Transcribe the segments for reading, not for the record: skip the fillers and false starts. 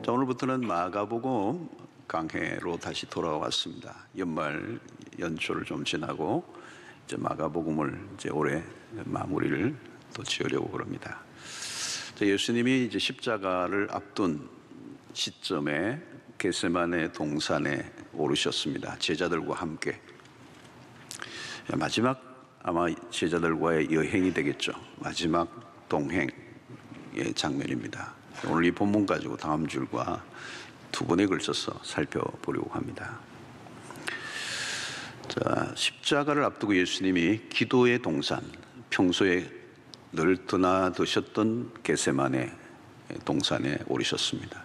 자, 오늘부터는 마가복음 강해로 다시 돌아왔습니다. 연말 연초를 좀 지나고 이제 마가복음을 이제 올해 마무리를 또 지으려고 그럽니다. 자, 예수님이 이제 십자가를 앞둔 시점에 겟세마네 동산에 오르셨습니다. 제자들과 함께. 마지막 아마 제자들과의 여행이 되겠죠. 마지막 동행의 장면입니다. 오늘 이 본문 가지고 다음 줄과 두 번에 걸쳐서 살펴보려고 합니다. 자, 십자가를 앞두고 예수님이 기도의 동산, 평소에 늘 드나드셨던 겟세마네 동산에 오르셨습니다.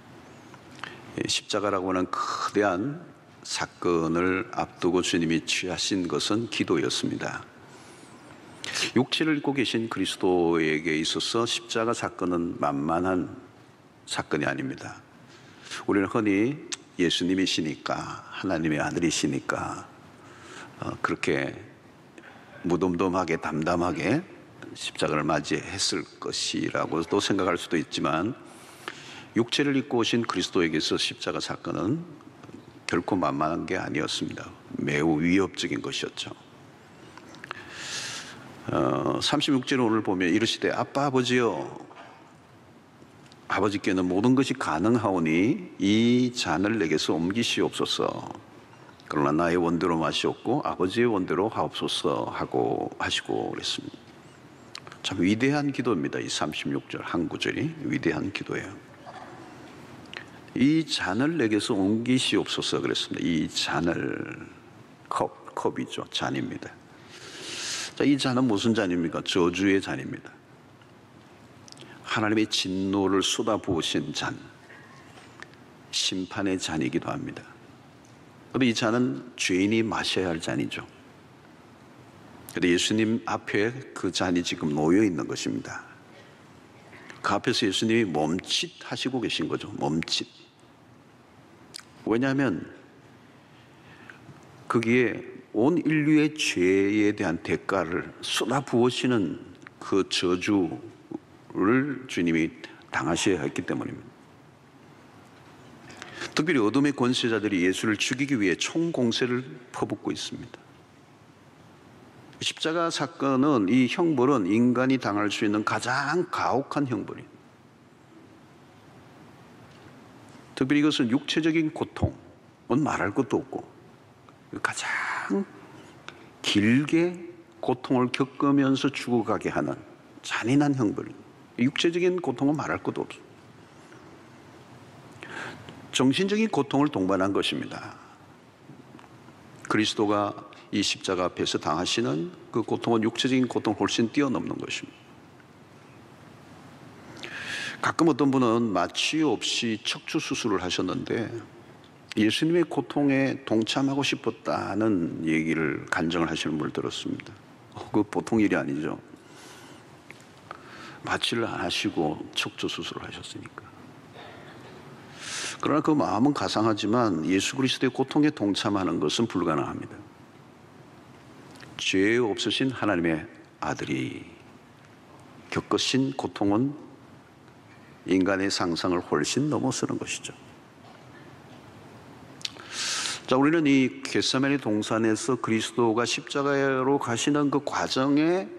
십자가라고 하는 거대한 사건을 앞두고 주님이 취하신 것은 기도였습니다. 육체를 입고 계신 그리스도에게 있어서 십자가 사건은 만만한 사건이 아닙니다. 우리는 흔히 예수님이시니까, 하나님의 아들이시니까 그렇게 무덤덤하게 담담하게 십자가를 맞이했을 것이라고도 생각할 수도 있지만, 육체를 입고 오신 그리스도에게서 십자가 사건은 결코 만만한 게 아니었습니다. 매우 위협적인 것이었죠. 36절을 오늘 보면 이르시되 아빠 아버지여, 아버지께는 모든 것이 가능하오니 이 잔을 내게서 옮기시옵소서. 그러나 나의 원대로 마시옵고 아버지의 원대로 하옵소서 하고 하시고 그랬습니다. 참 위대한 기도입니다. 이 36절 한 구절이 위대한 기도예요. 이 잔을 내게서 옮기시옵소서 그랬습니다. 이 잔을, 컵이죠. 잔입니다. 자, 이 잔은 무슨 잔입니까? 저주의 잔입니다. 하나님의 진노를 쏟아부으신 잔, 심판의 잔이기도 합니다. 그런데 이 잔은 죄인이 마셔야 할 잔이죠. 그런데 예수님 앞에 그 잔이 지금 놓여 있는 것입니다. 그 앞에서 예수님이 멈칫하시고 계신 거죠. 멈칫. 왜냐하면 거기에 온 인류의 죄에 대한 대가를 쏟아 부으시는 그 저주를 주님이 당하셔야 했기 때문입니다. 특별히 어둠의 권세자들이 예수를 죽이기 위해 총공세를 퍼붓고 있습니다. 십자가 사건은, 이 형벌은 인간이 당할 수 있는 가장 가혹한 형벌이에요. 특별히 이것은 육체적인 고통은 말할 것도 없고 가장 길게 고통을 겪으면서 죽어가게 하는 잔인한 형벌이에요. 육체적인 고통은 말할 것도 없어요. 정신적인 고통을 동반한 것입니다. 그리스도가 이 십자가 앞에서 당하시는 그 고통은 육체적인 고통을 훨씬 뛰어넘는 것입니다. 가끔 어떤 분은 마취 없이 척추 수술을 하셨는데 예수님의 고통에 동참하고 싶었다는 얘기를 간증을 하시는 분을 들었습니다. 그 보통 일이 아니죠. 마취를 안 하시고 척추 수술을 하셨으니까. 그러나 그 마음은 가상하지만 예수 그리스도의 고통에 동참하는 것은 불가능합니다. 죄 없으신 하나님의 아들이 겪으신 고통은 인간의 상상을 훨씬 넘어서는 것이죠. 자, 우리는 이 겟세마네 동산에서 그리스도가 십자가로 가시는 그 과정의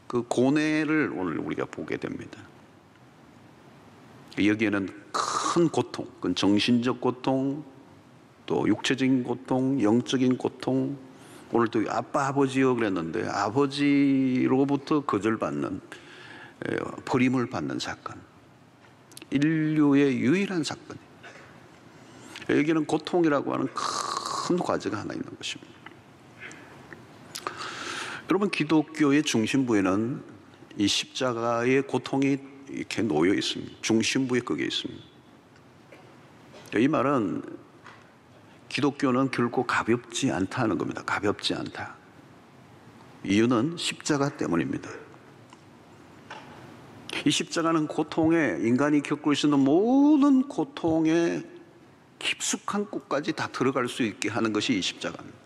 그 고뇌를 오늘 우리가 보게 됩니다. 여기에는 큰 고통, 그 정신적 고통, 또 육체적인 고통, 영적인 고통, 오늘 또 아빠 아버지요 그랬는데 아버지로부터 거절받는, 버림을 받는 사건, 인류의 유일한 사건이에요. 여기는 고통이라고 하는 큰 과제가 하나 있는 것입니다. 여러분, 기독교의 중심부에는 이 십자가의 고통이 이렇게 놓여 있습니다. 중심부에 그게 있습니다. 이 말은 기독교는 결코 가볍지 않다는 겁니다. 가볍지 않다. 이유는 십자가 때문입니다. 이 십자가는 고통에, 인간이 겪고 있는 모든 고통에 깊숙한 곳까지 다 들어갈 수 있게 하는 것이 이 십자가입니다.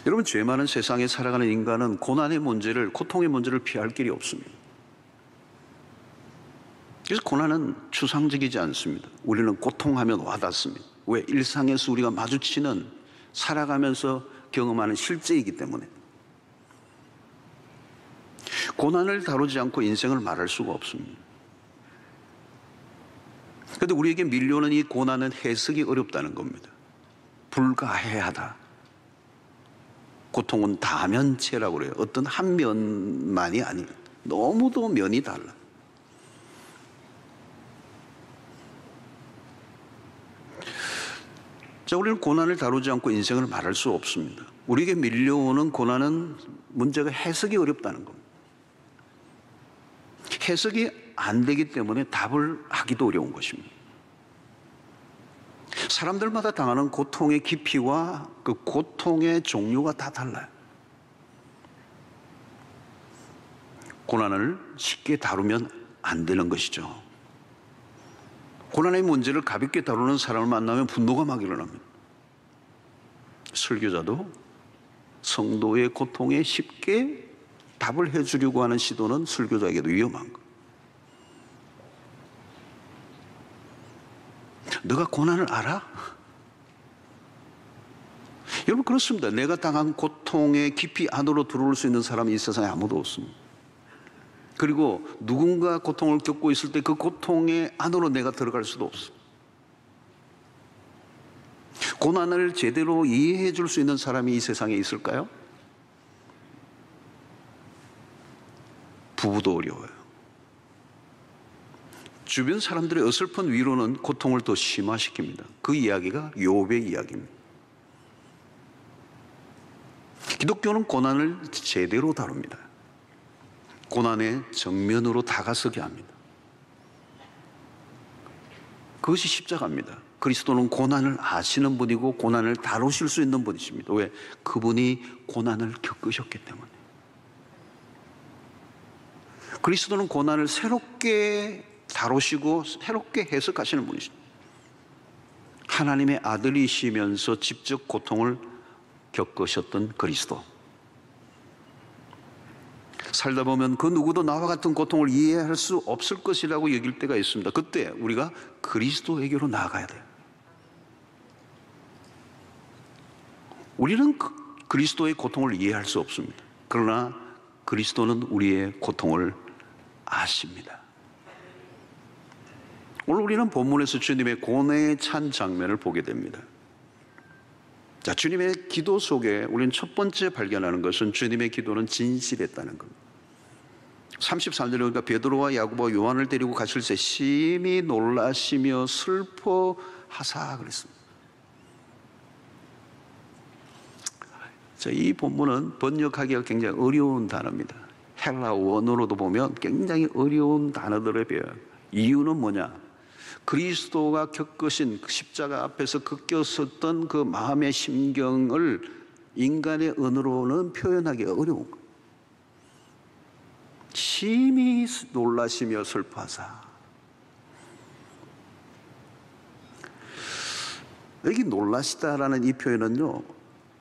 여러분, 죄 많은 세상에 살아가는 인간은 고난의 문제를, 고통의 문제를 피할 길이 없습니다. 그래서 고난은 추상적이지 않습니다. 우리는 고통하면 와닿습니다. 왜? 일상에서 우리가 마주치는, 살아가면서 경험하는 실제이기 때문에. 고난을 다루지 않고 인생을 말할 수가 없습니다. 그런데 우리에게 밀려오는 이 고난은 해석이 어렵다는 겁니다. 불가해하다. 고통은 다면체라고 그래요. 어떤 한 면만이 아니에요. 너무도 면이 달라. 자, 우리는 고난을 다루지 않고 인생을 말할 수 없습니다. 우리에게 밀려오는 고난은 문제가 해석이 어렵다는 겁니다. 해석이 안 되기 때문에 답을 하기도 어려운 것입니다. 사람들마다 당하는 고통의 깊이와 그 고통의 종류가 다 달라요. 고난을 쉽게 다루면 안 되는 것이죠. 고난의 문제를 가볍게 다루는 사람을 만나면 분노가 막 일어납니다. 설교자도 성도의 고통에 쉽게 답을 해주려고 하는 시도는 설교자에게도 위험한 거. 너가 고난을 알아? 여러분, 그렇습니다. 내가 당한 고통의 깊이 안으로 들어올 수 있는 사람이 이 세상에 아무도 없습니다. 그리고 누군가 고통을 겪고 있을 때 그 고통의 안으로 내가 들어갈 수도 없어. 고난을 제대로 이해해 줄 수 있는 사람이 이 세상에 있을까요? 부부도 어려워요. 주변 사람들의 어설픈 위로는 고통을 더 심화시킵니다. 그 이야기가 욥의 이야기입니다. 기독교는 고난을 제대로 다룹니다. 고난의 정면으로 다가서게 합니다. 그것이 십자가입니다. 그리스도는 고난을 아시는 분이고 고난을 다루실 수 있는 분이십니다. 왜? 그분이 고난을 겪으셨기 때문에. 그리스도는 고난을 새롭게 다루시고 새롭게 해석하시는 분이십니다. 하나님의 아들이시면서 직접 고통을 겪으셨던 그리스도. 살다 보면 그 누구도 나와 같은 고통을 이해할 수 없을 것이라고 여길 때가 있습니다. 그때 우리가 그리스도에게로 나아가야 돼요. 우리는 그리스도의 고통을 이해할 수 없습니다. 그러나 그리스도는 우리의 고통을 아십니다. 오늘 우리는 본문에서 주님의 고뇌에 찬 장면을 보게 됩니다. 자, 주님의 기도 속에 우리는 첫 번째 발견하는 것은 주님의 기도는 진실했다는 겁니다. 33절에 보니까 베드로와 야고보와 요한을 데리고 가실 때 심히 놀라시며 슬퍼하사 그랬습니다. 자, 이 본문은 번역하기가 굉장히 어려운 단어입니다. 헬라 원어로도 보면 굉장히 어려운 단어들에 비해요. 이유는 뭐냐? 그리스도가 겪으신 십자가 앞에서 겪었었던 그 마음의 심경을 인간의 언어로는 표현하기 어려운 거예요. 심히 놀라시며 슬퍼하사. 여기 놀라시다라는 이 표현은요,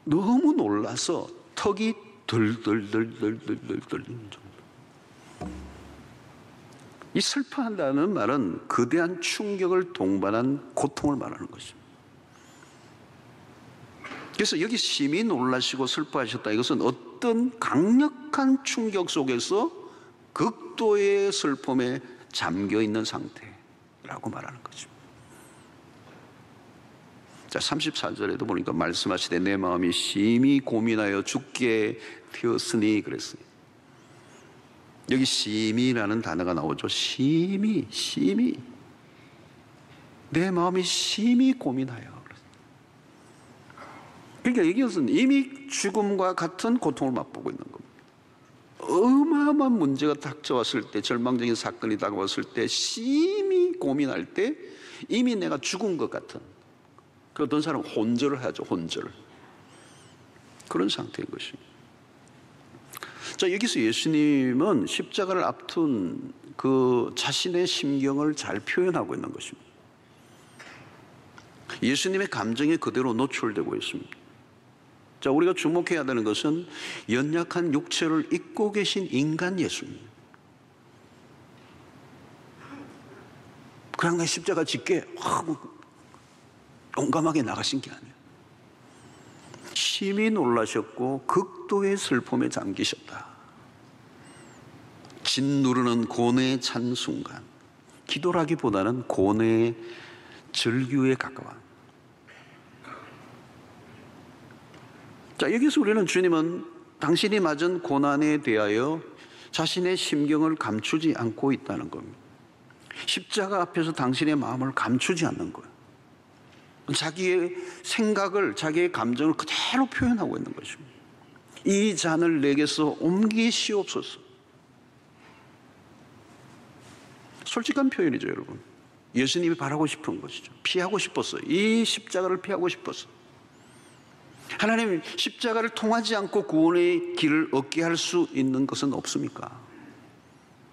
너무 놀라서 턱이 덜덜덜덜덜덜 떨리는 정도. 이 슬퍼한다는 말은 거대한 충격을 동반한 고통을 말하는 것입니다. 그래서 여기 심히 놀라시고 슬퍼하셨다. 이것은 어떤 강력한 충격 속에서 극도의 슬픔에 잠겨 있는 상태라고 말하는 것입니다. 자, 34절에도 보니까 말씀하시되 내 마음이 심히 고민하여 죽게 되었으니 그랬어요. 여기 심히라는 단어가 나오죠. 심히 내 마음이 심히 고민하여. 그러니까 이것은 이미 죽음과 같은 고통을 맛보고 있는 겁니다. 어마어마한 문제가 닥쳐왔을 때, 절망적인 사건이 다가왔을 때 심히 고민할 때 이미 내가 죽은 것 같은, 그 어떤 사람은 혼절을 하죠. 혼절. 그런 상태인 것입니다. 자, 여기서 예수님은 십자가를 앞둔 그 자신의 심경을 잘 표현하고 있는 것입니다. 예수님의 감정이 그대로 노출되고 있습니다. 자, 우리가 주목해야 되는 것은 연약한 육체를 입고 계신 인간 예수님. 그냥 내 십자가 짓게 하고 용감하게 나가신 게 아니에요. 심히 놀라셨고 극도의 슬픔에 잠기셨다. 짓누르는 고뇌에 찬 순간, 기도라기보다는 고뇌의 절규에 가까워. 자, 여기서 우리는 주님은 당신이 맞은 고난에 대하여 자신의 심경을 감추지 않고 있다는 겁니다. 십자가 앞에서 당신의 마음을 감추지 않는 거예요. 자기의 생각을, 자기의 감정을 그대로 표현하고 있는 것입니다. 이 잔을 내게서 옮기시옵소서. 솔직한 표현이죠, 여러분. 예수님이 바라고 싶은 것이죠. 피하고 싶었어요. 이 십자가를 피하고 싶었어요. 하나님, 십자가를 통하지 않고 구원의 길을 얻게 할 수 있는 것은 없습니까?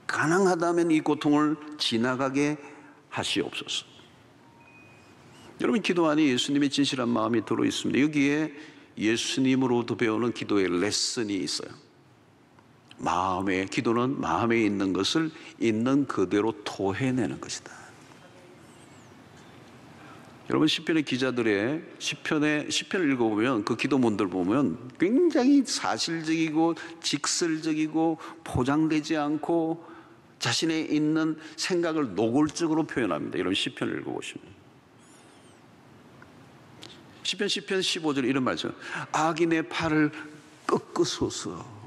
가능하다면 이 고통을 지나가게 하시옵소서. 여러분, 기도 안에 예수님의 진실한 마음이 들어있습니다. 여기에 예수님으로부터 배우는 기도의 레슨이 있어요. 기도는 마음에 있는 것을 있는 그대로 토해내는 것이다. 여러분, 시편의 기자들의 시편을 읽어보면 그 기도문들 보면 굉장히 사실적이고 직설적이고 포장되지 않고 자신의 있는 생각을 노골적으로 표현합니다. 이런 시편을 읽어보시면. 시편 15절 이런 말씀. 악이 내 팔을 꺾으소서.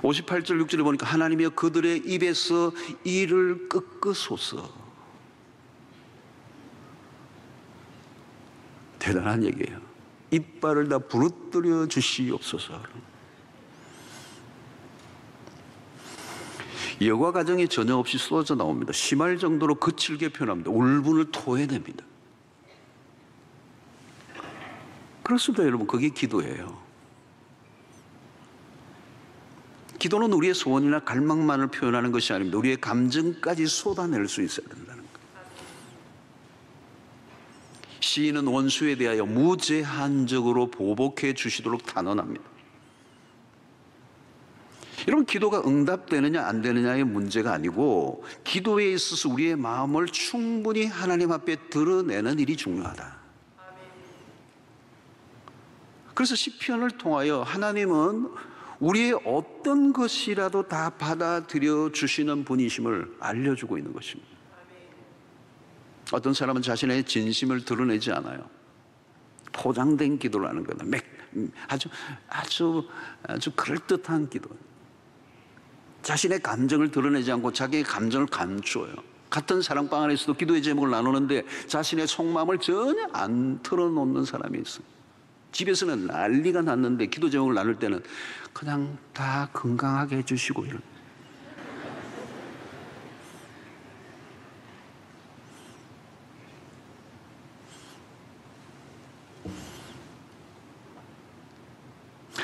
(58절) (6절에) 보니까 하나님이여 그들의 입에서 이를 꺾으소서. 대단한 얘기예요. 이빨을 다 부러뜨려 주시옵소서. 여과 가정이 전혀 없이 쏟아져 나옵니다. 심할 정도로 거칠게 표현합니다. 울분을 토해냅니다. 그렇습니다, 여러분. 그게 기도예요. 기도는 우리의 소원이나 갈망만을 표현하는 것이 아닙니다. 우리의 감정까지 쏟아낼 수 있어야 된다는 거예요. 시인은 원수에 대하여 무제한적으로 보복해 주시도록 단언합니다. 여러분, 기도가 응답되느냐 안 되느냐의 문제가 아니고 기도에 있어서 우리의 마음을 충분히 하나님 앞에 드러내는 일이 중요하다. 그래서 시편을 통하여 하나님은 우리의 어떤 것이라도 다 받아들여 주시는 분이심을 알려주고 있는 것입니다. 어떤 사람은 자신의 진심을 드러내지 않아요. 포장된 기도를 하는 거다. 아주 그럴듯한 기도. 자신의 감정을 드러내지 않고 자기의 감정을 감추어요. 같은 사랑방 안에서도 기도의 제목을 나누는데 자신의 속마음을 전혀 안 털어놓는 사람이 있어요. 집에서는 난리가 났는데 기도 제목을 나눌 때는 그냥 다 건강하게 해주시고 이런.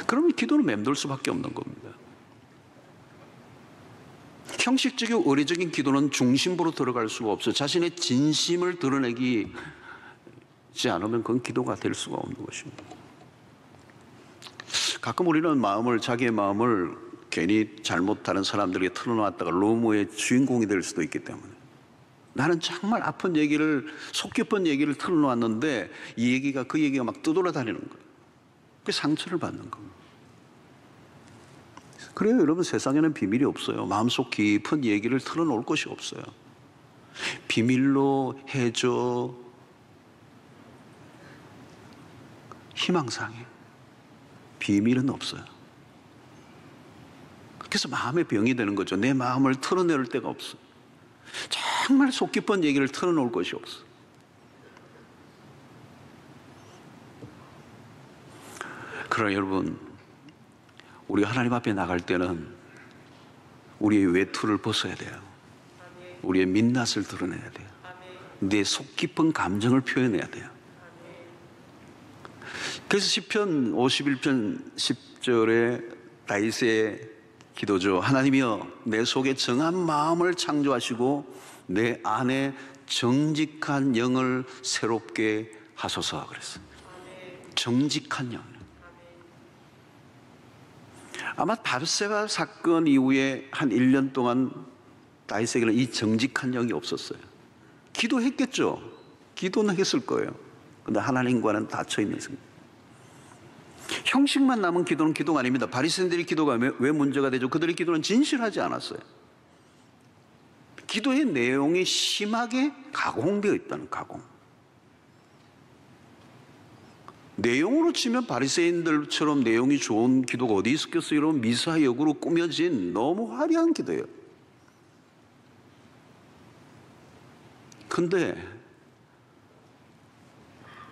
그러면 기도는 맴돌 수밖에 없는 겁니다. 형식적이고 의례적인 기도는 중심부로 들어갈 수가 없어요. 자신의 진심을 드러내지 않으면 그건 기도가 될 수가 없는 것입니다. 가끔 우리는 자기의 마음을 괜히 잘못하는 사람들에게 털어놨다가 로모의 주인공이 될 수도 있기 때문에, 나는 정말 아픈 얘기를, 속 깊은 얘기를 털어놨는데 그 얘기가 막 떠돌아다니는 거예요. 그 상처를 받는 겁니다. 그래요, 여러분, 세상에는 비밀이 없어요. 마음속 깊은 얘기를 털어놓을 것이 없어요. 비밀로 해줘 희망상해. 비밀은 없어요. 그래서 마음의 병이 되는 거죠. 내 마음을 털어낼 데가 없어. 정말 속 깊은 얘기를 털어놓을 것이 없어. 그러나 여러분, 우리가 하나님 앞에 나갈 때는 우리의 외투를 벗어야 돼요. 우리의 민낯을 드러내야 돼요. 내 속 깊은 감정을 표현해야 돼요. 그래서 시편 51편 10절에 다윗의 기도죠. 하나님이여, 내 속에 정한 마음을 창조하시고 내 안에 정직한 영을 새롭게 하소서 그랬어요. 정직한 영. 아마 바르세바 사건 이후에 한 1년 동안 다윗에게는 이 정직한 영이 없었어요. 기도했겠죠. 기도는 했을 거예요. 그런데 하나님과는 닫혀있는 생각. 형식만 남은 기도는 기도가 아닙니다. 바리새인들의 기도가 왜 문제가 되죠? 그들의 기도는 진실하지 않았어요. 기도의 내용이 심하게 가공되어 있다는 가공. 내용으로 치면 바리새인들처럼 내용이 좋은 기도가 어디 있었겠어요? 여러분, 미사역으로 꾸며진 너무 화려한 기도예요. 근데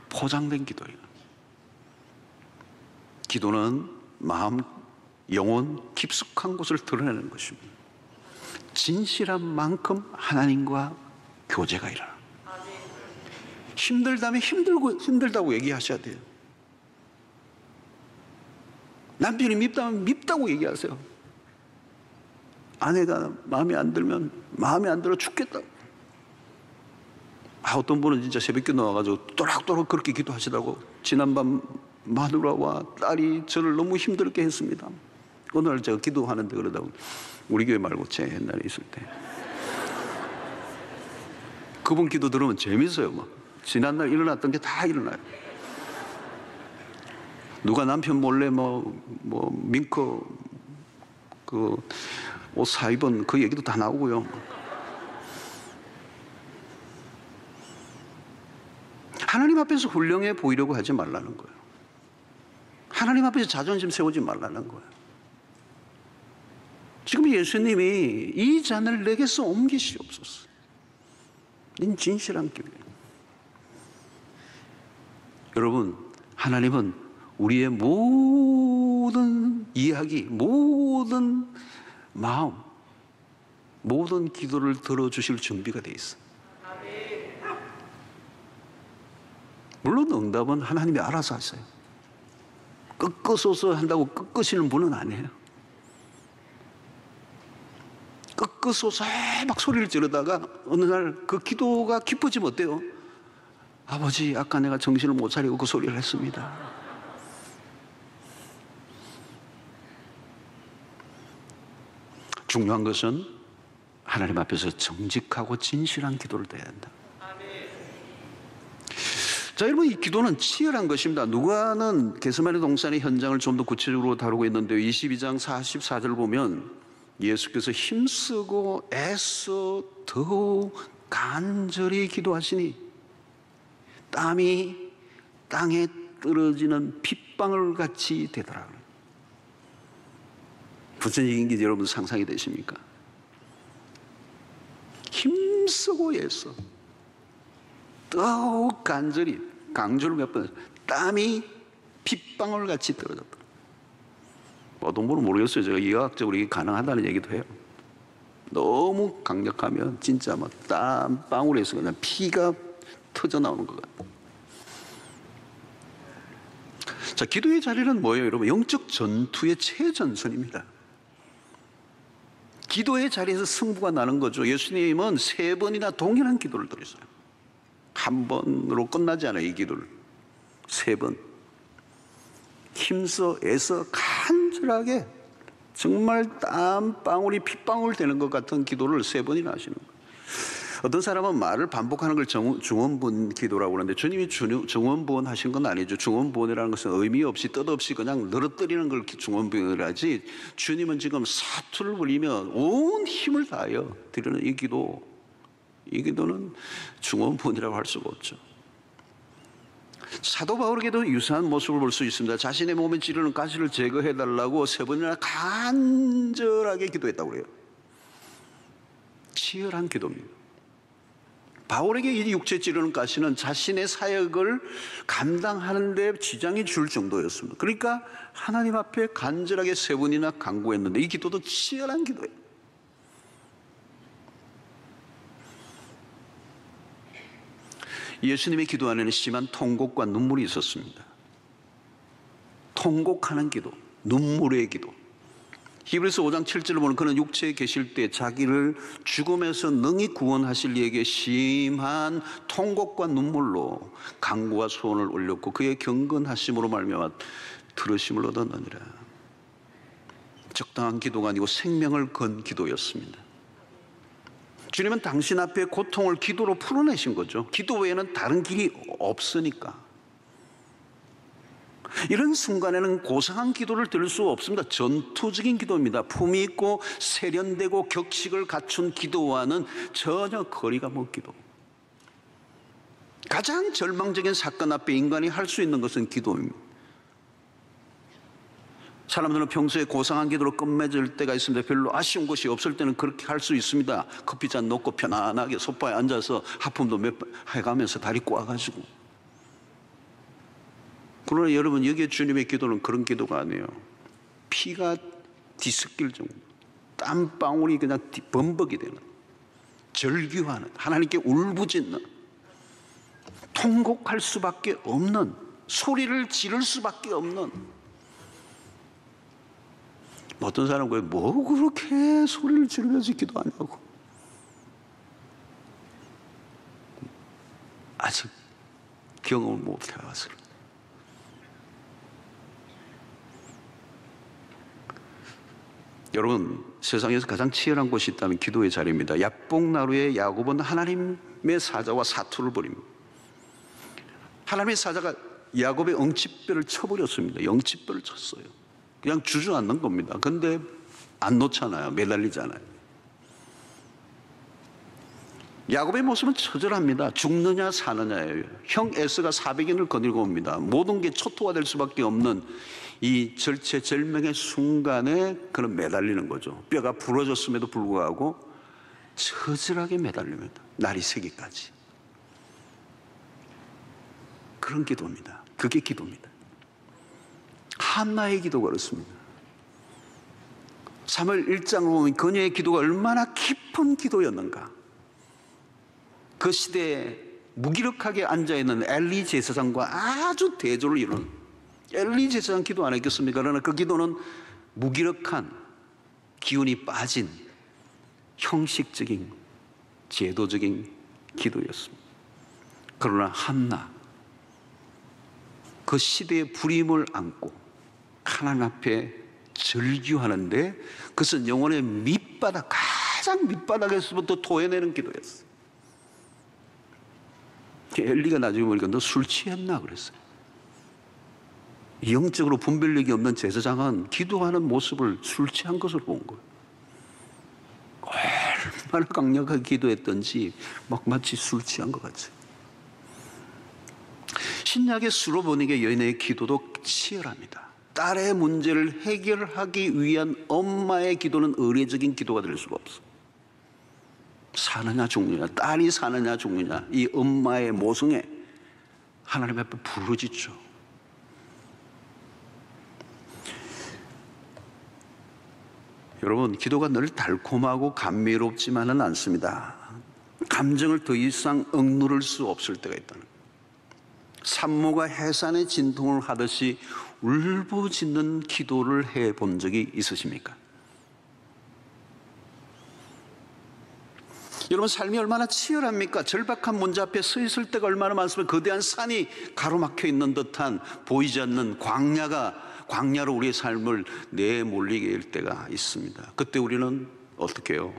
포장된 기도예요. 기도는 마음, 영혼 깊숙한 곳을 드러내는 것입니다. 진실한 만큼 하나님과 교제가 일어나. 힘들다면 힘들다고 얘기하셔야 돼요. 남편이 밉다면 밉다고 얘기하세요. 아내가 마음에 안 들면 마음에 안 들어 죽겠다. 어떤 분은 진짜 새벽에 나와가지고 또락또락 그렇게 기도하시다고, 지난밤 마누라와 딸이 저를 너무 힘들게 했습니다. 어느 날 제가 기도하는데 그러다고, 우리 교회 말고 제 옛날에 있을 때 그분 기도 들으면 재밌어요. 막 지난날 일어났던 게 다 일어나요. 누가 남편 몰래 밍크 그 옷 사입은 그 얘기도 다 나오고요. 하나님 앞에서 훌륭해 보이려고 하지 말라는 거예요. 하나님 앞에서 자존심 세우지 말라는 거예요. 지금 예수님이 이 잔을 내게서 옮기시옵소서. 이 진실한 기도예요. 여러분, 하나님은 우리의 모든 이야기, 모든 마음, 모든 기도를 들어주실 준비가 돼 있어요. 물론 응답은 하나님이 알아서 하세요. 꺾어서서 한다고 꺾으시는 분은 아니에요. 끄소서 막 소리를 지르다가 어느 날 그 기도가 깊어지면 어때요? 아버지, 아까 내가 정신을 못 차리고 그 소리를 했습니다. 중요한 것은 하나님 앞에서 정직하고 진실한 기도를 드려야 한다. 자, 여러분, 이 기도는 치열한 것입니다. 누가는 겟세마네 동산의 현장을 좀 더 구체적으로 다루고 있는데요. 22장 44절 보면 예수께서 힘쓰고 애써 더욱 간절히 기도하시니 땀이 땅에 떨어지는 핏방울 같이 되더라고요. 무슨 얘기인지 여러분 상상이 되십니까? 힘쓰고 애써 더욱 간절히, 강조를 몇 번, 땀이 핏방울 같이 떨어졌다. 어떤 분은 모르겠어요. 제가 의학적으로 이게 가능하다는 얘기도 해요. 너무 강력하면 진짜 막 땀방울에서 그냥 피가 터져 나오는 것 같아요. 자, 기도의 자리는 뭐예요, 여러분? 영적 전투의 최전선입니다. 기도의 자리에서 승부가 나는 거죠. 예수님은 3번이나 동일한 기도를 드렸어요. 한 번으로 끝나지 않아요, 이 기도를. 3번. 힘써 애써 간절하게 정말 땀방울이 핏방울 되는 것 같은 기도를 3번이나 하시는 거예요. 어떤 사람은 말을 반복하는 걸 중원부원 기도라고 하는데 주님이 중원부원 하신 건 아니죠. 중원부원이라는 것은 의미 없이 뜻없이 그냥 늘어뜨리는 걸 중원부원이라 하지, 주님은 지금 사투를 벌이며 온 힘을 다하여 드리는 이 기도는 중원부원이라고 할 수가 없죠. 사도 바울에게도 유사한 모습을 볼 수 있습니다. 자신의 몸에 찌르는 가시를 제거해달라고 3번이나 간절하게 기도했다고 그래요. 치열한 기도입니다. 바울에게 이 육체에 찌르는 가시는 자신의 사역을 감당하는 데 지장이 줄 정도였습니다. 그러니까 하나님 앞에 간절하게 3번이나 간구했는데 이 기도도 치열한 기도예요. 예수님의 기도 안에는 심한 통곡과 눈물이 있었습니다. 통곡하는 기도, 눈물의 기도. 히브리서 5장 7절을 보면 그는 육체에 계실 때 자기를 죽음에서 능히 구원하실 이에게 심한 통곡과 눈물로 간구와 소원을 올렸고 그의 경건하심으로 말미암아 들으심을 얻었느니라. 적당한 기도가 아니고 생명을 건 기도였습니다. 주님은 당신 앞에 고통을 기도로 풀어내신 거죠. 기도 외에는 다른 길이 없으니까. 이런 순간에는 고상한 기도를 드릴 수 없습니다. 전투적인 기도입니다. 품이 있고 세련되고 격식을 갖춘 기도와는 전혀 거리가 먼 기도. 가장 절망적인 사건 앞에 인간이 할 수 있는 것은 기도입니다. 사람들은 평소에 고상한 기도로 끝맺을 때가 있습니다. 별로 아쉬운 것이 없을 때는 그렇게 할 수 있습니다. 커피잔 놓고 편안하게 소파에 앉아서 하품도 몇 번 해가면서 다리 꼬아가지고. 그러나 여러분, 여기에 주님의 기도는 그런 기도가 아니에요. 피가 뒤섞일 정도, 땀방울이 그냥 범벅이 되는, 절규하는, 하나님께 울부짖는, 통곡할 수밖에 없는, 소리를 지를 수밖에 없는. 어떤 사람은 거예요. 뭐 그렇게 소리를 지르면서 기도하냐고. 아직 경험을 못 해봐서. 여러분, 세상에서 가장 치열한 곳이 있다면 기도의 자리입니다. 야복나루의 야곱은 하나님의 사자와 사투를 벌입니다. 하나님의 사자가 야곱의 엉치뼈를 쳐버렸습니다. 엉치뼈를 쳤어요. 그냥 주저앉는 겁니다. 근데 안 놓잖아요. 매달리잖아요. 야곱의 모습은 처절합니다. 죽느냐 사느냐예요. 형 에서가 400인을 거닐고 옵니다. 모든 게 초토화될 수밖에 없는 이 절체절명의 순간에 그는 매달리는 거죠. 뼈가 부러졌음에도 불구하고 처절하게 매달립니다. 날이 새기까지. 그런 기도입니다. 그게 기도입니다. 한나의 기도가 그렇습니다. 사무엘 1장을 보면 그녀의 기도가 얼마나 깊은 기도였는가. 그 시대에 무기력하게 앉아있는 엘리 제사장과 아주 대조를 이루는, 엘리 제사장 기도 안 했겠습니까? 그러나 그 기도는 무기력한, 기운이 빠진, 형식적인 제도적인 기도였습니다. 그러나 한나, 그 시대의 부림을 안고 하나님 앞에 절규하는데 그것은 영혼의 밑바닥, 가장 밑바닥에서부터 토해내는 기도였어요. 엘리가 나중에 보니까 너 술 취했나 그랬어요. 영적으로 분별력이 없는 제사장은 기도하는 모습을 술 취한 것으로 본 거예요. 얼마나 강력하게 기도했던지 막 마치 술 취한 것 같이. 신약의 수로보니게 여인의 기도도 치열합니다. 딸의 문제를 해결하기 위한 엄마의 기도는 의례적인 기도가 될 수가 없어. 사느냐 죽느냐, 딸이 사느냐 죽느냐, 이 엄마의 모성에 하나님 앞에 부르짖죠. 여러분, 기도가 늘 달콤하고 감미롭지만은 않습니다. 감정을 더 이상 억누를 수 없을 때가 있다는 거예요. 산모가 해산의 진통을 하듯이 울부짖는 기도를 해본 적이 있으십니까? 여러분, 삶이 얼마나 치열합니까? 절박한 문제 앞에 서 있을 때가 얼마나 많습니까? 거대한 산이 가로막혀 있는 듯한 보이지 않는 광야로 우리의 삶을 내몰리게 할 때가 있습니다. 그때 우리는 어떻게 해요?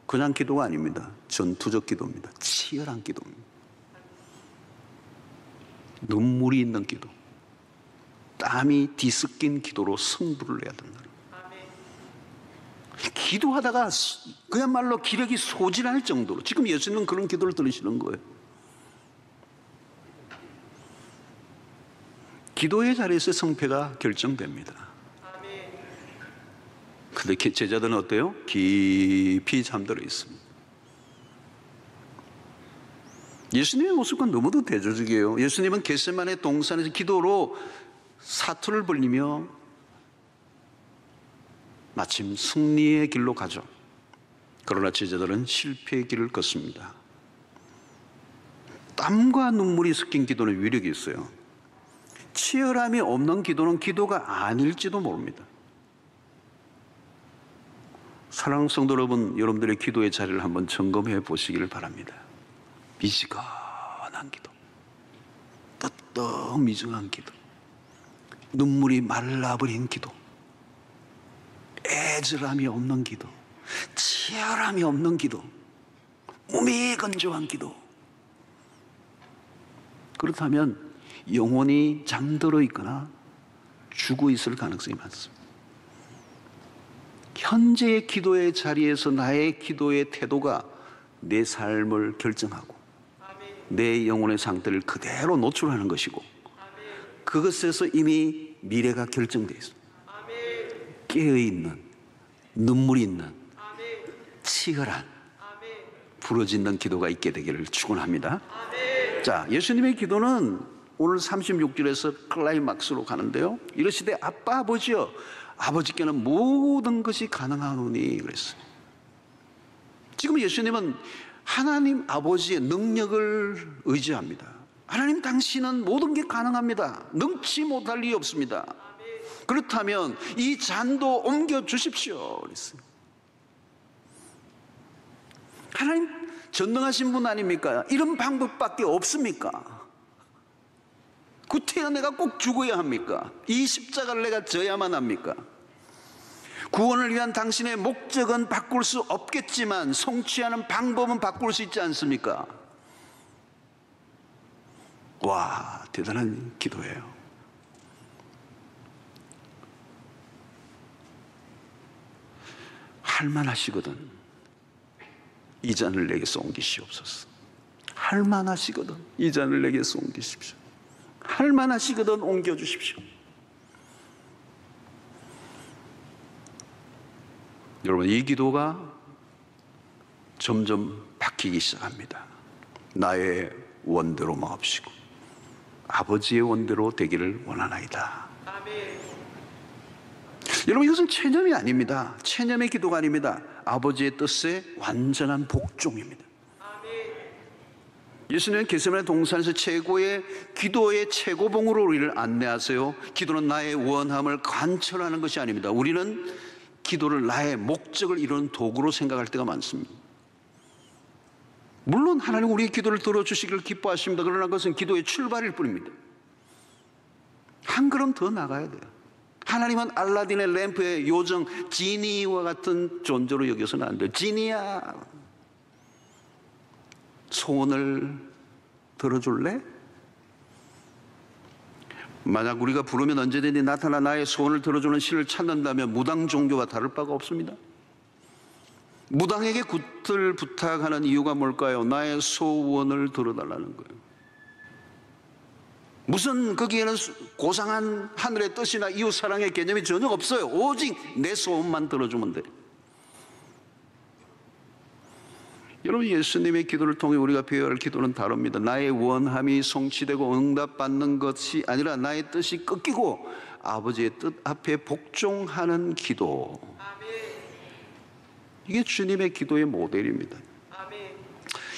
그냥 기도가 아닙니다. 전투적 기도입니다. 치열한 기도입니다. 눈물이 있는 기도, 땀이 뒤섞인 기도로 승부를 내야 된다. 기도하다가 그야말로 기력이 소진할 정도로, 지금 예수님은 그런 기도를 들으시는 거예요. 기도의 자리에서 성패가 결정됩니다. 그런데 제자들은 어때요? 깊이 잠들어 있습니다. 예수님의 모습과 너무도 대조적이에요. 예수님은 겟세마네 동산에서 기도로 사투를 벌리며 마침 승리의 길로 가죠. 그러나 제자들은 실패의 길을 걷습니다. 땀과 눈물이 섞인 기도는 위력이 있어요. 치열함이 없는 기도는 기도가 아닐지도 모릅니다. 사랑하는 성도 여러분, 여러분들의 기도의 자리를 한번 점검해 보시기를 바랍니다. 미지근한 기도, 뜨뜻미지근한 기도, 눈물이 말라버린 기도, 애절함이 없는 기도, 치열함이 없는 기도, 몸이 건조한 기도. 그렇다면 영혼이 잠들어 있거나 죽어 있을 가능성이 많습니다. 현재의 기도의 자리에서 나의 기도의 태도가 내 삶을 결정하고 내 영혼의 상태를 그대로 노출하는 것이고, 그것에서 이미 미래가 결정되어 있습니다. 깨어있는, 눈물이 있는, 치열한, 부러지는 기도가 있게 되기를 축원합니다. 자, 예수님의 기도는 오늘 36절에서 클라이막스로 가는데요, 이르시되 아빠 아버지여, 아버지께는 모든 것이 가능하노니 그랬어요. 지금 예수님은 하나님 아버지의 능력을 의지합니다. 하나님, 당신은 모든 게 가능합니다. 능치 못할 일이 없습니다. 그렇다면 이 잔도 옮겨 주십시오 그랬어요. 하나님 전능하신 분 아닙니까? 이런 방법밖에 없습니까? 구태여 내가 꼭 죽어야 합니까? 이 십자가를 내가 져야만 합니까? 구원을 위한 당신의 목적은 바꿀 수 없겠지만 성취하는 방법은 바꿀 수 있지 않습니까? 와, 대단한 기도예요. 할만하시거든 이 잔을 내게서 옮기시옵소서. 할만하시거든 이 잔을 내게서 옮기십시오. 할만하시거든 옮겨주십시오. 여러분, 이 기도가 점점 바뀌기 시작합니다. 나의 원대로 마옵시고 아버지의 원대로 되기를 원하나이다. 아멘. 여러분, 이것은 체념이 아닙니다. 체념의 기도가 아닙니다. 아버지의 뜻에 완전한 복종입니다. 예수님은 겟세마네 동산에서 최고의 기도의 최고봉으로 우리를 안내하세요. 기도는 나의 원함을 관철하는 것이 아닙니다. 우리는 기도를 나의 목적을 이루는 도구로 생각할 때가 많습니다. 물론 하나님 우리의 기도를 들어주시기를 기뻐하십니다. 그러나 그것은 기도의 출발일 뿐입니다. 한 걸음 더 나가야 돼요. 하나님은 알라딘의 램프의 요정 지니와 같은 존재로 여겨서는 안 돼요. 지니야, 소원을 들어줄래? 만약 우리가 부르면 언제든지 나타나 나의 소원을 들어주는 신을 찾는다면 무당 종교와 다를 바가 없습니다. 무당에게 굿을 부탁하는 이유가 뭘까요? 나의 소원을 들어달라는 거예요. 무슨 거기에는 고상한 하늘의 뜻이나 이웃사랑의 개념이 전혀 없어요. 오직 내 소원만 들어주면 돼. 여러분, 예수님의 기도를 통해 우리가 배워야 할 기도는 다릅니다. 나의 원함이 성취되고 응답받는 것이 아니라 나의 뜻이 꺾이고 아버지의 뜻 앞에 복종하는 기도. 이게 주님의 기도의 모델입니다.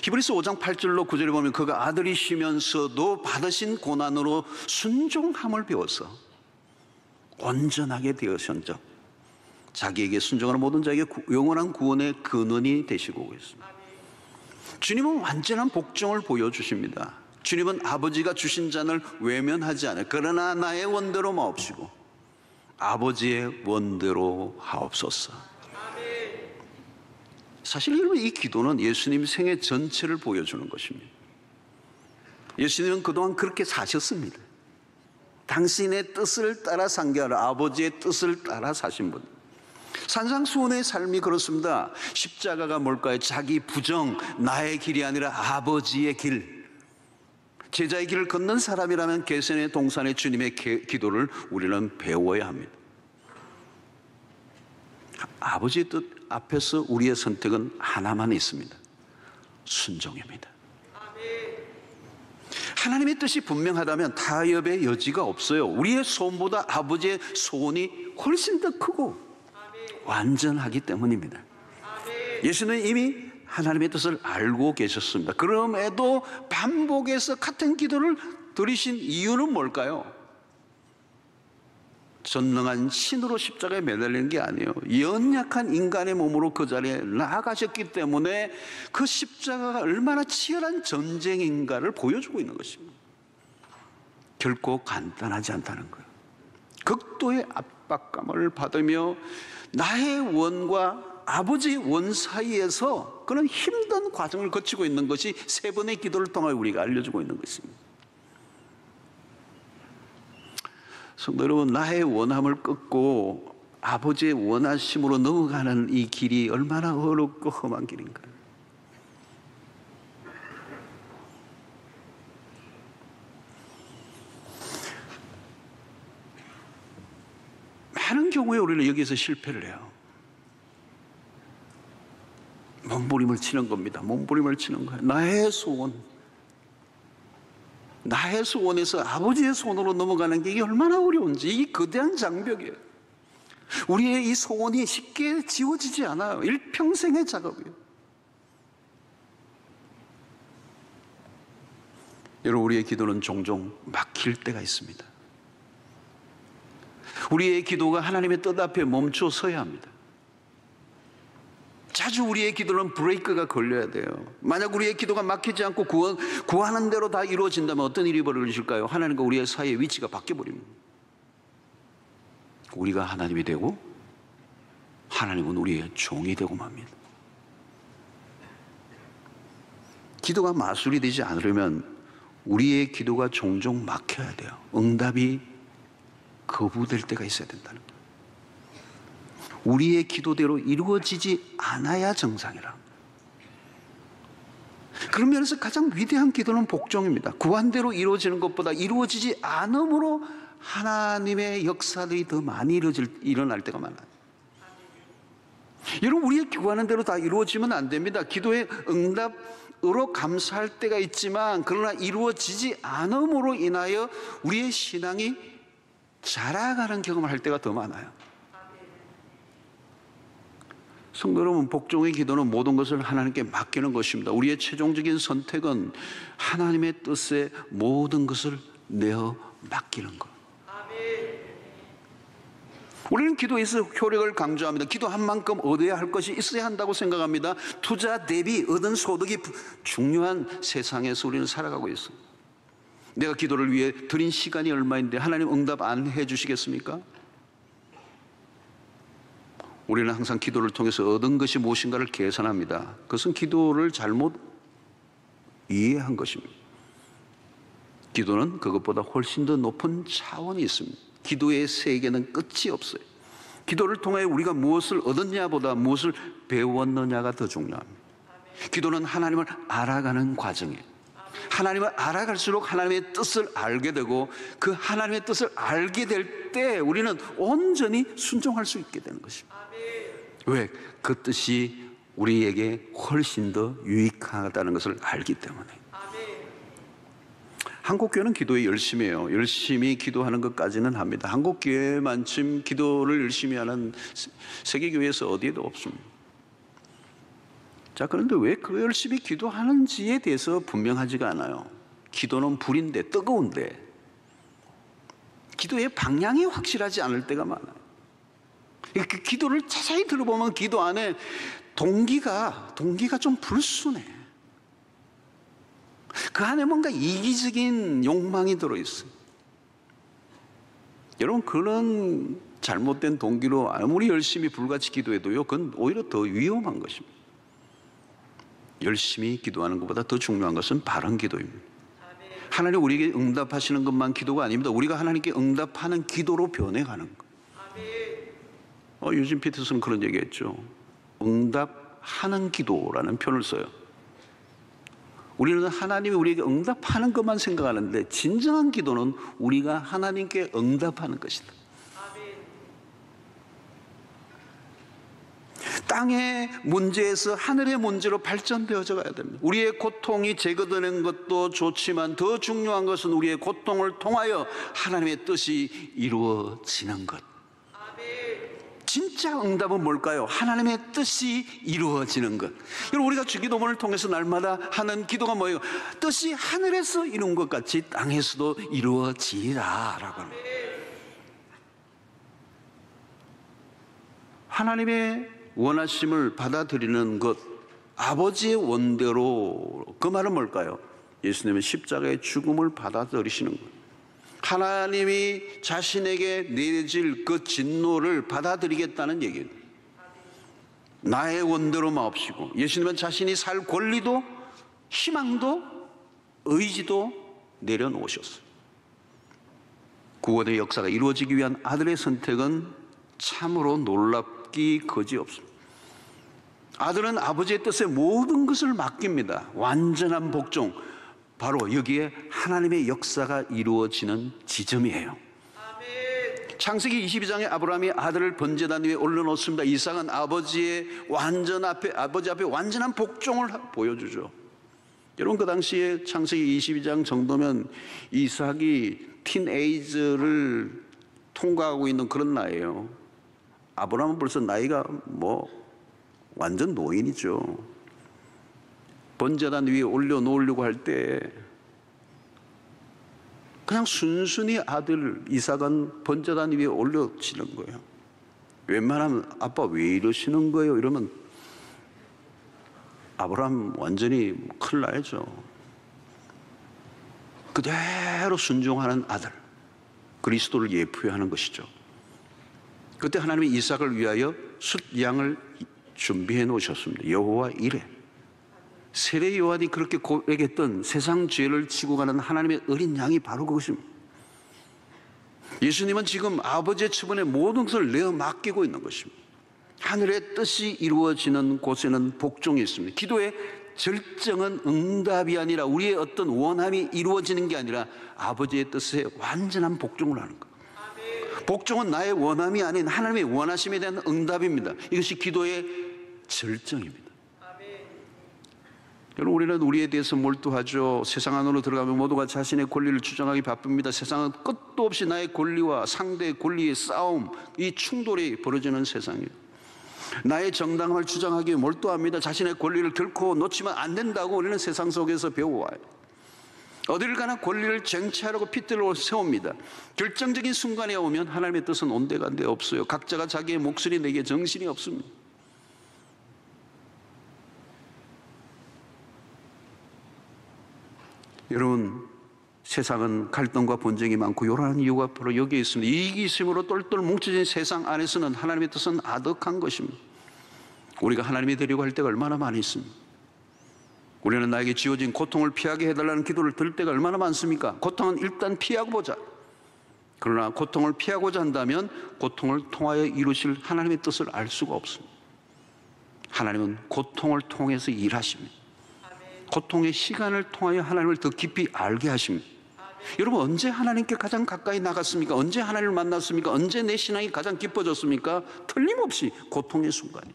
히브리서 5장 8절로 9절에 보면 그가 아들이시면서도 받으신 고난으로 순종함을 배워서 온전하게 되으셨죠. 자기에게 순종하는 모든 자에게 영원한 구원의 근원이 되시고 있습니다. 주님은 완전한 복종을 보여주십니다. 주님은 아버지가 주신 잔을 외면하지 않아요. 그러나 나의 원대로 마옵시고 아버지의 원대로 하옵소서. 사실 여러분, 이 기도는 예수님 생애 전체를 보여주는 것입니다. 예수님은 그동안 그렇게 사셨습니다. 당신의 뜻을 따라 상계하라, 아버지의 뜻을 따라 사신 분. 산상수훈의 삶이 그렇습니다. 십자가가 뭘까요? 자기 부정, 나의 길이 아니라 아버지의 길. 제자의 길을 걷는 사람이라면 겟세마네 동산의 주님의 기도를 우리는 배워야 합니다. 아버지의 뜻 앞에서 우리의 선택은 하나만 있습니다. 순종입니다. 하나님의 뜻이 분명하다면 타협의 여지가 없어요. 우리의 소원보다 아버지의 소원이 훨씬 더 크고 완전하기 때문입니다. 예수는 이미 하나님의 뜻을 알고 계셨습니다. 그럼에도 반복해서 같은 기도를 드리신 이유는 뭘까요? 전능한 신으로 십자가에 매달리는 게 아니에요. 연약한 인간의 몸으로 그 자리에 나아가셨기 때문에 그 십자가가 얼마나 치열한 전쟁인가를 보여주고 있는 것입니다. 결코 간단하지 않다는 거예요. 극도의 압박감을 받으며 나의 원과 아버지의 원 사이에서 그런 힘든 과정을 거치고 있는 것이 세 번의 기도를 통해 우리가 알려주고 있는 것입니다. 성도 여러분, 나의 원함을 끊고 아버지의 원하심으로 넘어가는 이 길이 얼마나 어렵고 험한 길인가요? 많은 경우에 우리는 여기서 실패를 해요. 몸부림을 치는 겁니다. 몸부림을 치는 거예요. 나의 소원, 나의 소원에서 아버지의 손으로 넘어가는 게 이게 얼마나 어려운지, 이게 거대한 장벽이에요. 우리의 이 소원이 쉽게 지워지지 않아요. 일평생의 작업이에요. 여러분, 우리의 기도는 종종 막힐 때가 있습니다. 우리의 기도가 하나님의 뜻 앞에 멈춰 서야 합니다. 자주 우리의 기도는 브레이크가 걸려야 돼요. 만약 우리의 기도가 막히지 않고 구하는 대로 다 이루어진다면 어떤 일이 벌어질까요? 하나님과 우리의 사이의 위치가 바뀌어버립니다. 우리가 하나님이 되고 하나님은 우리의 종이 되고 맙니다. 기도가 마술이 되지 않으려면 우리의 기도가 종종 막혀야 돼요. 응답이 거부될 때가 있어야 된다는 거예요. 우리의 기도대로 이루어지지 않아야 정상이라. 그런 면에서 가장 위대한 기도는 복종입니다. 구한대로 이루어지는 것보다 이루어지지 않음으로 하나님의 역사들이 더 많이 일어날 때가 많아요. 여러분, 우리의 구하는 대로 다 이루어지면 안 됩니다. 기도의 응답으로 감사할 때가 있지만, 그러나 이루어지지 않음으로 인하여 우리의 신앙이 자라가는 경험을 할 때가 더 많아요. 성도 여러분, 복종의 기도는 모든 것을 하나님께 맡기는 것입니다. 우리의 최종적인 선택은 하나님의 뜻에 모든 것을 내어 맡기는 것. 우리는 기도에서 효력을 강조합니다. 기도한 만큼 얻어야 할 것이 있어야 한다고 생각합니다. 투자 대비 얻은 소득이 중요한 세상에서 우리는 살아가고 있습니다. 내가 기도를 위해 드린 시간이 얼마인데 하나님 응답 안 해주시겠습니까? 우리는 항상 기도를 통해서 얻은 것이 무엇인가를 계산합니다. 그것은 기도를 잘못 이해한 것입니다. 기도는 그것보다 훨씬 더 높은 차원이 있습니다. 기도의 세계는 끝이 없어요. 기도를 통해 우리가 무엇을 얻었냐보다 무엇을 배웠느냐가 더 중요합니다. 기도는 하나님을 알아가는 과정이에요. 하나님을 알아갈수록 하나님의 뜻을 알게 되고 그 하나님의 뜻을 알게 될 때 우리는 온전히 순종할 수 있게 되는 것입니다. 왜? 그 뜻이 우리에게 훨씬 더 유익하다는 것을 알기 때문에. 한국교회는 기도에 열심히 해요. 열심히 기도하는 것까지는 합니다. 한국교회만큼 기도를 열심히 하는 세계교회에서 어디에도 없습니다. 자, 그런데 왜 그 열심히 기도하는지에 대해서 분명하지가 않아요. 기도는 불인데, 뜨거운데 기도의 방향이 확실하지 않을 때가 많아요. 그 기도를 자세히 들어보면 기도 안에 동기가 좀 불순해. 그 안에 뭔가 이기적인 욕망이 들어있어요. 여러분, 그런 잘못된 동기로 아무리 열심히 불같이 기도해도요, 그건 오히려 더 위험한 것입니다. 열심히 기도하는 것보다 더 중요한 것은 바른 기도입니다. 하나님 우리에게 응답하시는 것만 기도가 아닙니다. 우리가 하나님께 응답하는 기도로 변해가는 것. 유진 피터스는 그런 얘기했죠. 응답하는 기도라는 표현을 써요. 우리는 하나님이 우리에게 응답하는 것만 생각하는데 진정한 기도는 우리가 하나님께 응답하는 것이다. 땅의 문제에서 하늘의 문제로 발전되어져 가야 됩니다. 우리의 고통이 제거되는 것도 좋지만 더 중요한 것은 우리의 고통을 통하여 하나님의 뜻이 이루어지는 것. 진짜 응답은 뭘까요? 하나님의 뜻이 이루어지는 것. 여러분, 우리가 주기도문을 통해서 날마다 하는 기도가 뭐예요? 뜻이 하늘에서 이룬 것 같이 땅에서도 이루어지라 라고 합니다. 하나님의 원하심을 받아들이는 것, 아버지의 원대로, 그 말은 뭘까요? 예수님은 십자가의 죽음을 받아들이시는 것. 하나님이 자신에게 내릴 그 진노를 받아들이겠다는 얘기예요. 나의 원대로 마옵시고, 예수님은 자신이 살 권리도 희망도 의지도 내려놓으셨어요. 구원의 역사가 이루어지기 위한 아들의 선택은 참으로 놀랍기 거지없습니다. 아들은 아버지의 뜻에 모든 것을 맡깁니다. 완전한 복종, 바로 여기에 하나님의 역사가 이루어지는 지점이에요. 창세기 22장에 아브라함이 아들을 번제단 위에 올려놓습니다. 이삭은 아버지 앞에 완전한 복종을 보여주죠. 여러분, 그 당시에 창세기 22장 정도면 이삭이 티네이저를 통과하고 있는 그런 나이에요. 아브라함은 벌써 나이가 완전 노인이죠. 번제단 위에 올려놓으려고 할 때 그냥 순순히 아들 이삭은 번제단 위에 올려지는 거예요. 웬만하면 아빠 왜 이러시는 거예요? 이러면 아브라함 완전히 큰일 나야죠. 그대로 순종하는 아들, 그리스도를 예표하는 것이죠. 그때 하나님이 이삭을 위하여 숫양을 준비해 놓으셨습니다. 여호와 이레. 세례 요한이 그렇게 고백했던 세상 죄를 지고 가는 하나님의 어린 양이 바로 그것입니다. 예수님은 지금 아버지의 처분에 모든 것을 내어 맡기고 있는 것입니다. 하늘의 뜻이 이루어지는 곳에는 복종이 있습니다. 기도의 절정은 응답이 아니라 우리의 어떤 원함이 이루어지는 게 아니라 아버지의 뜻에 완전한 복종을 하는 것. 복종은 나의 원함이 아닌 하나님의 원하심에 대한 응답입니다. 이것이 기도의 절정입니다. 여러분, 우리는 우리에 대해서 몰두하죠. 세상 안으로 들어가면 모두가 자신의 권리를 주장하기 바쁩니다. 세상은 끝도 없이 나의 권리와 상대의 권리의 싸움, 이 충돌이 벌어지는 세상이에요. 나의 정당함을 주장하기에 몰두합니다. 자신의 권리를 결코 놓치면 안 된다고 우리는 세상 속에서 배워와요. 어딜 가나 권리를 쟁취하려고 핏대를 세웁니다. 결정적인 순간에 오면 하나님의 뜻은 온데간데 없어요. 각자가 자기의 목소리 내기에 정신이 없습니다. 여러분, 세상은 갈등과 분쟁이 많고 요란한 이유가 바로 여기에 있습니다. 이기심으로 똘똘 뭉쳐진 세상 안에서는 하나님의 뜻은 아득한 것입니다. 우리가 하나님이 되려고 할 때가 얼마나 많이 있습니다. 우리는 나에게 지어진 고통을 피하게 해달라는 기도를 들 때가 얼마나 많습니까? 고통은 일단 피하고 보자. 그러나 고통을 피하고자 한다면 고통을 통하여 이루실 하나님의 뜻을 알 수가 없습니다. 하나님은 고통을 통해서 일하십니다. 고통의 시간을 통하여 하나님을 더 깊이 알게 하십니다. 여러분, 언제 하나님께 가장 가까이 나갔습니까? 언제 하나님을 만났습니까? 언제 내 신앙이 가장 깊어졌습니까? 틀림없이 고통의 순간이에요.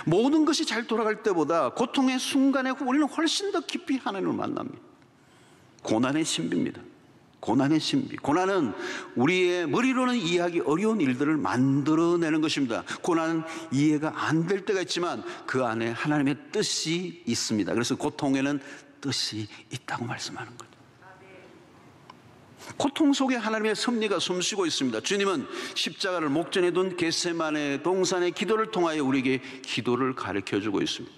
모든 것이 잘 돌아갈 때보다 고통의 순간에 우리는 훨씬 더 깊이 하나님을 만납니다. 고난의 신비입니다. 고난의 신비. 고난은 우리의 머리로는 이해하기 어려운 일들을 만들어내는 것입니다. 고난은 이해가 안 될 때가 있지만 그 안에 하나님의 뜻이 있습니다. 그래서 고통에는 뜻이 있다고 말씀하는 거죠. 고통 속에 하나님의 섭리가 숨쉬고 있습니다. 주님은 십자가를 목전에 둔 겟세마네 동산의 기도를 통하여 우리에게 기도를 가르쳐주고 있습니다.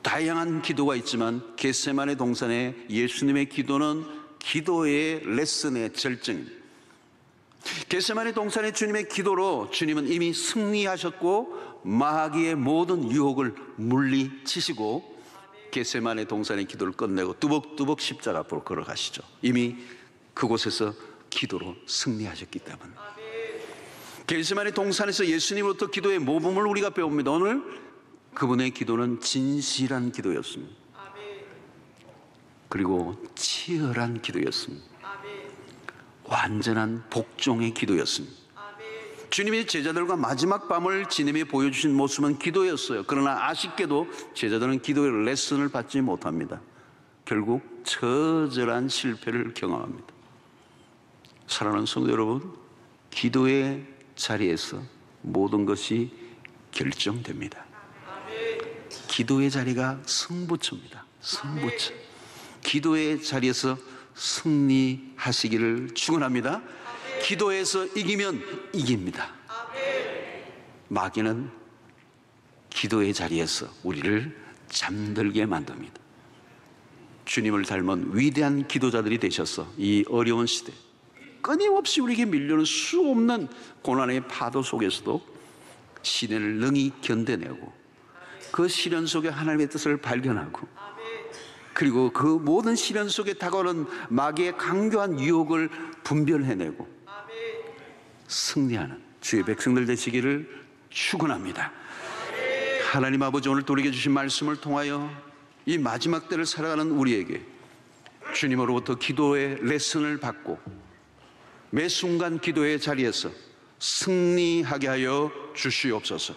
다양한 기도가 있지만 겟세마네 동산의 예수님의 기도는 기도의 레슨의 절정입니다. 겟세마네 동산의 주님의 기도로 주님은 이미 승리하셨고 마귀의 모든 유혹을 물리치시고 겟세마네 동산의 기도를 끝내고 뚜벅뚜벅 십자가 앞으로 걸어가시죠. 이미 그곳에서 기도로 승리하셨기 때문에. 겟세마네 동산에서 예수님으로부터 기도의 모범을 우리가 배웁니다. 오늘 그분의 기도는 진실한 기도였습니다. 그리고 치열한 기도였습니다. 완전한 복종의 기도였습니다. 주님이 제자들과 마지막 밤을 지내며 보여주신 모습은 기도였어요. 그러나 아쉽게도 제자들은 기도의 레슨을 받지 못합니다. 결국 처절한 실패를 경험합니다. 사랑하는 성도 여러분, 기도의 자리에서 모든 것이 결정됩니다. 기도의 자리가 승부처입니다. 승부처. 기도의 자리에서 승리하시기를 축원합니다. 기도에서 이기면 이깁니다. 마귀는 기도의 자리에서 우리를 잠들게 만듭니다. 주님을 닮은 위대한 기도자들이 되셔서 이 어려운 시대 끊임없이 우리에게 밀려오는 수 없는 고난의 파도 속에서도 시련을 능히 견뎌내고 그 시련 속에 하나님의 뜻을 발견하고 그리고 그 모든 시련 속에 다가오는 마귀의 강교한 유혹을 분별해내고 승리하는 주의 백성들 되시기를 축원합니다. 하나님 아버지, 오늘 또 우리에게 주신 말씀을 통하여 이 마지막 때를 살아가는 우리에게 주님으로부터 기도의 레슨을 받고 매 순간 기도의 자리에서 승리하게 하여 주시옵소서.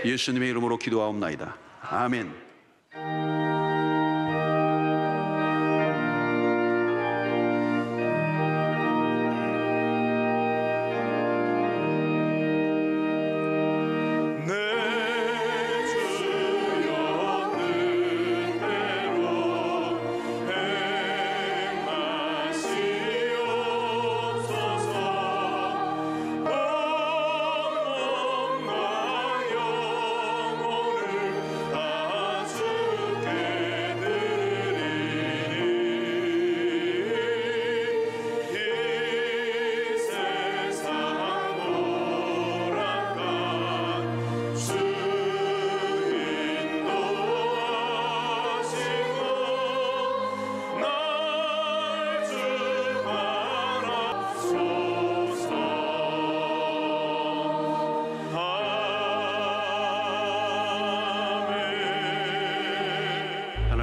예수님의 이름으로 기도하옵나이다. 아멘.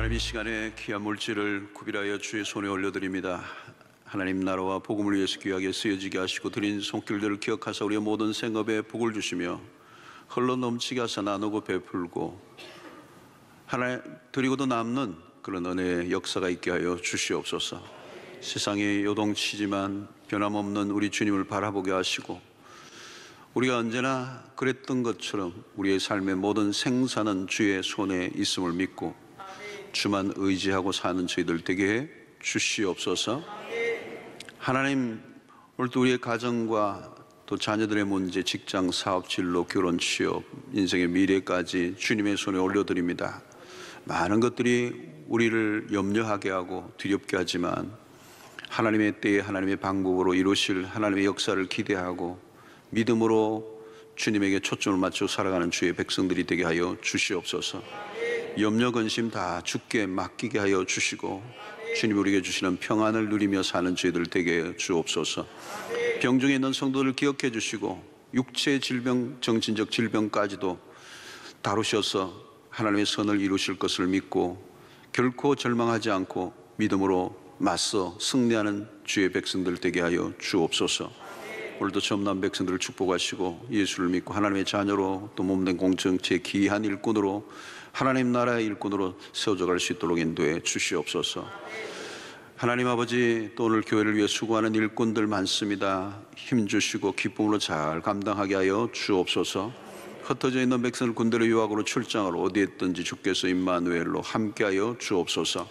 이 시간에 귀한 물질을 구비하여 주의 손에 올려드립니다. 하나님 나라와 복음을 위해서 귀하게 쓰여지게 하시고 드린 손길들을 기억하사 우리의 모든 생업에 복을 주시며 흘러 넘치게 하사 나누고 베풀고 하나 드리고도 남는 그런 은혜의 역사가 있게 하여 주시옵소서. 세상에 요동치지만 변함없는 우리 주님을 바라보게 하시고 우리가 언제나 그랬던 것처럼 우리의 삶의 모든 생사는 주의 손에 있음을 믿고 주만 의지하고 사는 저희들 되게 해 주시옵소서. 하나님, 오늘도 우리의 가정과 또 자녀들의 문제, 직장, 사업, 진로, 결혼, 취업, 인생의 미래까지 주님의 손에 올려드립니다. 많은 것들이 우리를 염려하게 하고 두렵게 하지만 하나님의 때에 하나님의 방법으로 이루실 하나님의 역사를 기대하고 믿음으로 주님에게 초점을 맞춰 살아가는 주의 백성들이 되게 하여 주시옵소서. 염려 근심 다 주께 맡기게 하여 주시고 주님 우리에게 주시는 평안을 누리며 사는 저희들 되게 하여 주옵소서. 병중에 있는 성도들을 기억해 주시고 육체 질병, 정신적 질병까지도 다루셔서 하나님의 선을 이루실 것을 믿고 결코 절망하지 않고 믿음으로 맞서 승리하는 주의 백성들 되게 하여 주옵소서. 오늘도 점남 백성들을 축복하시고 예수를 믿고 하나님의 자녀로 또 몸된 공동체의 귀한 일꾼으로 하나님 나라의 일꾼으로 세워져 갈 수 있도록 인도해 주시옵소서. 하나님 아버지, 또 오늘 교회를 위해 수고하는 일꾼들 많습니다. 힘주시고 기쁨으로 잘 감당하게 하여 주옵소서. 흩어져 있는 백성을 군대로 유학으로 출장하러 어디에 있든지 주께서 임마누엘로 함께하여 주옵소서.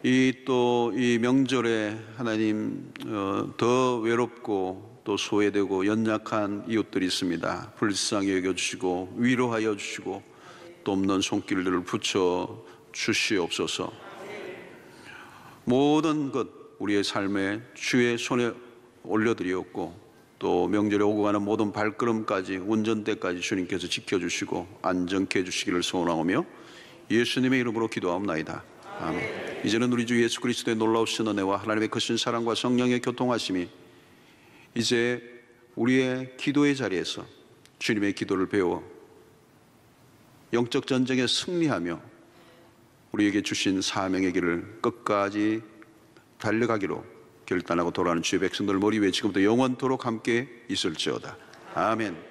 이 명절에 하나님 더 외롭고 또 소외되고 연약한 이웃들이 있습니다. 불쌍히 여겨주시고 위로하여 주시고 또 없는 손길들을 붙여 주시옵소서. 모든 것 우리의 삶에 주의 손에 올려드리었고 또 명절에 오고 가는 모든 발걸음까지 운전대까지 주님께서 지켜주시고 안전케 해주시기를 소원하오며 예수님의 이름으로 기도하옵나이다. 아멘. 이제는 우리 주 예수 그리스도의 놀라우신 은혜와 하나님의 크신 사랑과 성령의 교통하심이 이제 우리의 기도의 자리에서 주님의 기도를 배워 영적 전쟁에 승리하며 우리에게 주신 사명의 길을 끝까지 달려가기로 결단하고 돌아가는 주의 백성들 머리 위에 지금부터 영원토록 함께 있을지어다. 아멘.